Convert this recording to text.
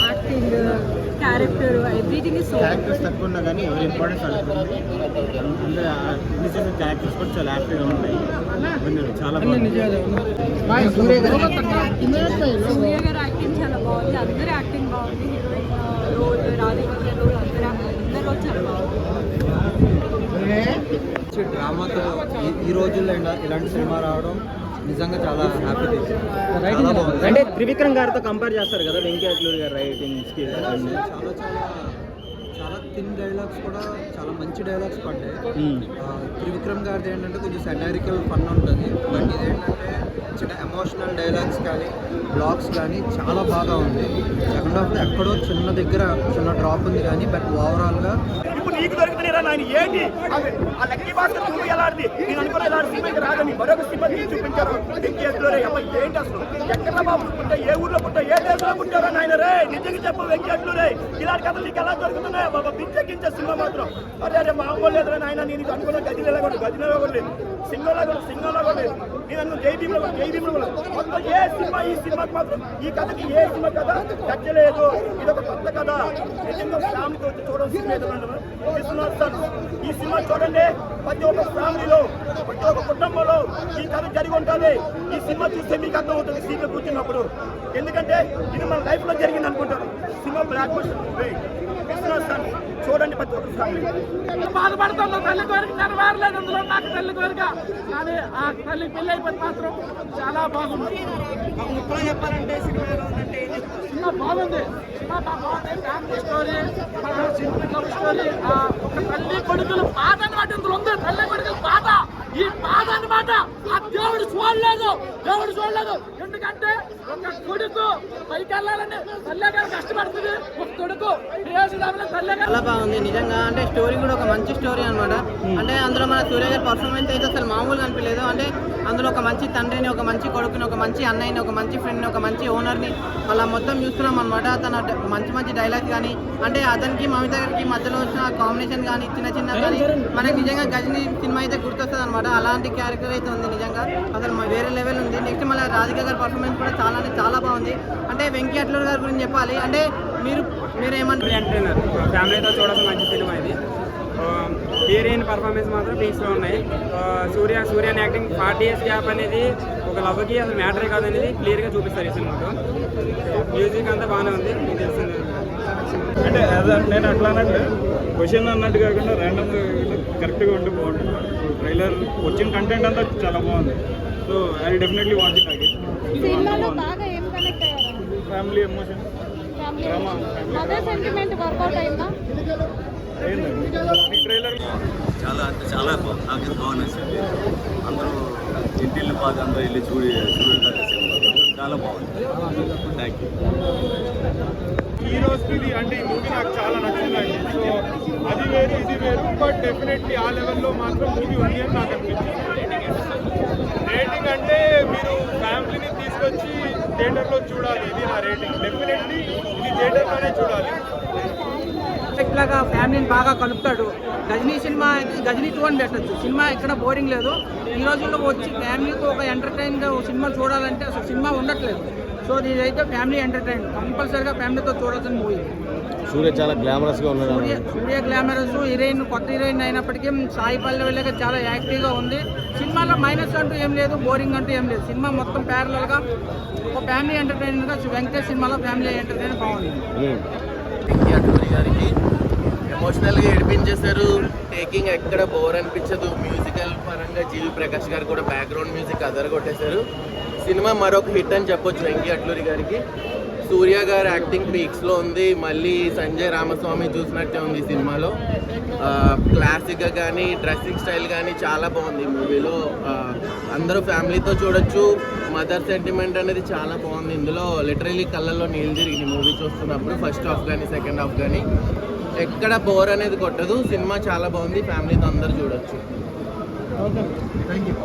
Acting, character, everything is so characters తక్కువ ఉన్నా కానీ ఎవరి ఇంపార్టెన్స్ అనుకుంది. అందరూ రిలీజ్ చేసిన క్యారెక్టర్స్ కూడా చాలా యాక్టివ్గా ఉంటాయి. చాలా బాగుంది. సూర్య గారు యాక్టింగ్ చాలా బాగుంది. అందరి యాక్టింగ్ బాగుంది. హీరోయిన్ రోల్, రాధిక రోల్, అందరి రోల్ చాలా బాగుంది. డ్రామాతో ఈ రోజుల్లో ఇలాంటి సినిమా రావడం నిజంగా చాలా హ్యాపీ. అంటే త్రివిక్రమ్ గారితో కంపేర్ చేస్తారు కదా వెంకీ అట్లూరి గారు రైటింగ్ స్కిల్. చాలా థిన్ డైలాగ్స్ కూడా చాలా మంచి డైలాగ్స్ పడ్డాయి. త్రివిక్రమ్ గారిది ఏంటంటే కొంచెం సెటారికల్ ఫన్ ఉంటుంది, బట్ ఇదేంటంటే చిన్న ఎమోషనల్ డైలాగ్స్ కానీ బ్లాగ్స్ కానీ చాలా బాగా ఉంది. సెకండ్ హాఫ్లో ఎక్కడో చిన్న దగ్గర చిన్న డ్రాప్ ఉంది కానీ బట్ ఓవరాల్గా నీకు దొరుకుతున్నారా నాయన ఏంటి ఆ లక్కీ భాస్కర్ చూపి ఎలాంటి నేను అనుకున్న ఇలాంటి సినిమాకి రాదని మరొక సినిమా చూపించారు. వెంకటేశ్వరే అమ్మ ఏంటి అసలు ఎక్కడ బాబు పుట్ట, ఏ ఊర్లో పుట్ట, ఏ దేశంలో పుట్టారో నాయన రే నిజంగా చెప్పు వెంకటేశ్వరే ఇలాంటి కథలు నీకు ఎలా దొరుకుతున్నాయా బాబా? పిచ్చెక్కించే సినిమా మాత్రం అరే మామూలు లేదురా నాయన. నేను అనుకున్న గదిలో కూడా గదిలో కూడా లేదు, సింగంలో కూడా లేదు. నేను అనుకున్న జైభీంలో కూడా మొత్తం ఏ సినిమా ఈ సినిమాకి మాత్రం ఈ కథకి ఏ సినిమా కథ నచ్చలేదు. ఇదొక కొత్త కథ. నిజంగా ఫ్యామిలీతో వచ్చి చూడడం సినిమా ఈ సినిమా చూడండి. ప్రతి ఒక్క ఫ్యామిలీలో, ప్రతి ఒక్క కుటుంబంలో ఈ కథ జరిగి ఉంటుంది. ఈ సినిమా చూస్తే మీకు అర్థం అవుతుంది సీట్లో కూర్చున్నప్పుడు. ఎందుకంటే ఇది మన లైఫ్ లో జరిగింది అనుకుంటారు. సినిమా బ్లాక్ బస్టర్ చూడండి ప్రతి ఒక్క ఫ్యామిలీ. బాధపడుతుంది. తల్లి కోరిక నెరవేరలేదు అందులో. నాకు తల్లి కోరిక కానీ ఆ తల్లి పెళ్లి అయిపోతే మాత్రం చాలా బాగుంది. చెప్పాలంటే సినిమా బాగుంది. ఫ్యామిలీ స్టోరీ, లవ్ స్టోరీ, ఒక తల్లి కొడుకులు బాధ అనమాట ఇందులో ఉంది. తల్లి కొడుకులు బాధ, ఈ బాధ అనమాట ఆ దేవుడు చూడలేదు. ఎందుకంటే ఒక కొడుకు పైకి వెళ్ళాలని తల్లి గారు కష్టపడుతుంది. ఒక కొడుకు చాలా బాగుంది నిజంగా. అంటే స్టోరీ కూడా ఒక మంచి స్టోరీ అనమాట. అంటే అందులో మన సూర్య గారి పర్ఫార్మెన్స్ అయితే అసలు మామూలుగా అనిపించలేదు. అంటే అందులో ఒక మంచి తండ్రిని, ఒక మంచి కొడుకుని, ఒక మంచి అన్నయ్యని, ఒక మంచి ఫ్రెండ్ని, ఒక మంచి ఓనర్ని అలా మొత్తం చూస్తున్నాం అనమాట. తన మంచి డైలాగ్స్ కానీ, అంటే అతనికి మమిత గారికి మధ్యలో వచ్చిన కాంబినేషన్ కానీ, చిన్న కానీ మనకి నిజంగా గజని సినిమా అయితే గుర్తొస్తుంది అనమాట. అలాంటి క్యారెక్టర్ అయితే ఉంది నిజంగా. అసలు వేరే లెవెల్ ఉంది. నెక్స్ట్ మళ్ళీ రాధిక గారి పర్ఫార్మెన్స్ కూడా చాలా బాగుంది. అంటే వెంకీ అట్లూరి గారి గురించి చెప్పాలి అంటే మీరేమంటారు? ఎంటర్టైనర్ ఫ్యామిలీతో చూడాల్సిన మంచి సినిమా ఇది. హీరోయిన్ పర్ఫార్మెన్స్ మాత్రం పీక్స్లో ఉన్నాయి. సూర్యని యాక్టింగ్ 40 years గ్యాప్ అనేది ఒక లవ్కి అసలు మ్యాటరే కాదనేది క్లియర్గా చూపిస్తారు ఈ సినిమాలో. మ్యూజిక్ అంతా బాగానే ఉంది. మీకు తెలిసింది అంటే నేను అట్లా అన్నట్టు క్వశ్చన్ అన్నట్టు కాకుండా ర్యాండమ్గా కరెక్ట్గా ఉంటే బాగుంటుంది. ట్రైలర్ వచ్చిన కంటెంట్ అంతా చాలా బాగుంది. So I definitely watch it again. Family emotion, drama, trailer చాలా నాకు బాగున్నాయి సార్. అందరూ ఇంటిల్ని బాగా అందరూ వెళ్ళి చూడాలి. చాలా బాగుంది. Thank you. ఈ రోజుకి ఇది అంటే ఈ మూవీ నాకు చాలా నచ్చిందండి. సో అది వేరు ఇది వేరు, బట్ డెఫినెట్లీ ఆ లెవెల్లో మాత్రం మూవీ ఉంది అని నాకు అనిపించింది. రేటింగ్ అంటే మీరు ఫ్యామిలీని తీసుకొచ్చి థియేటర్లో చూడాలి. ఇది నా రేటింగ్. డెఫినెట్లీ ఇది థియేటర్లోనే చూడాలి. లాగా ఫ్యామిలీని బాగా కలుపుతాడు. గజనీ సినిమా గజనీ 2 అని పెట్టచ్చు. సినిమా ఎక్కడ బోరింగ్ లేదు. ఈ రోజుల్లో వచ్చి ఫ్యామిలీతో ఒక ఎంటర్టైన్ సినిమా చూడాలంటే అసలు సినిమా ఉండట్లేదు. సో ఇదైతే ఫ్యామిలీ ఎంటర్టైన్, కంపల్సరీగా ఫ్యామిలీతో చూడాల్సిన మూవీ. సూర్య చాలా గ్లామరస్గా ఉన్నాడు. సూర్య గ్లామరస్ హీరోయిన్, కొత్త హీరోయిన్ అయినప్పటికీ సాయి పల్లవి చాలా యాక్టివ్గా ఉంది. సినిమాలో మైనస్ అంటూ ఏం లేదు, బోరింగ్ అంటూ ఏం లేదు. సినిమా మొత్తం ప్యారలల్గా ఒక ఫ్యామిలీ ఎంటర్టైనర్గా వెంకటేష్ సినిమాలో ఫ్యామిలీ ఎంటర్టైనర్ బాగుంది. అట్లూరి గారికి ఎమోషనల్గా ఏడిపించేశారు. టేకింగ్ ఎక్కడ బోర్ అనిపించదు. మ్యూజికల్ పరంగా జీవి ప్రకాష్ గారు కూడా బ్యాక్గ్రౌండ్ మ్యూజిక్ అదరగొట్టేశారు. సినిమా మరొక హిట్ అని చెప్పొచ్చు వెంకీ అట్లూరి గారికి. సూర్య గారు యాక్టింగ్ పీక్స్లో ఉంది. మళ్ళీ సంజయ్ రామస్వామి చూసినట్టే ఉంది సినిమాలో. క్లాసిక్గా కానీ డ్రెస్సింగ్ స్టైల్ కానీ చాలా బాగుంది మూవీలో. అందరూ ఫ్యామిలీతో చూడొచ్చు. మదర్ సెంటిమెంట్ అనేది చాలా బాగుంది ఇందులో. లిటరలీ కళ్ళల్లో నీళ్ళు తిరిగింది మూవీ చూస్తున్నప్పుడు. ఫస్ట్ హాఫ్ కానీ సెకండ్ హాఫ్ కానీ ఎక్కడ బోర్ అనేది కొట్టదు. సినిమా చాలా బాగుంది. ఫ్యామిలీతో అందరూ చూడొచ్చు. Thank you.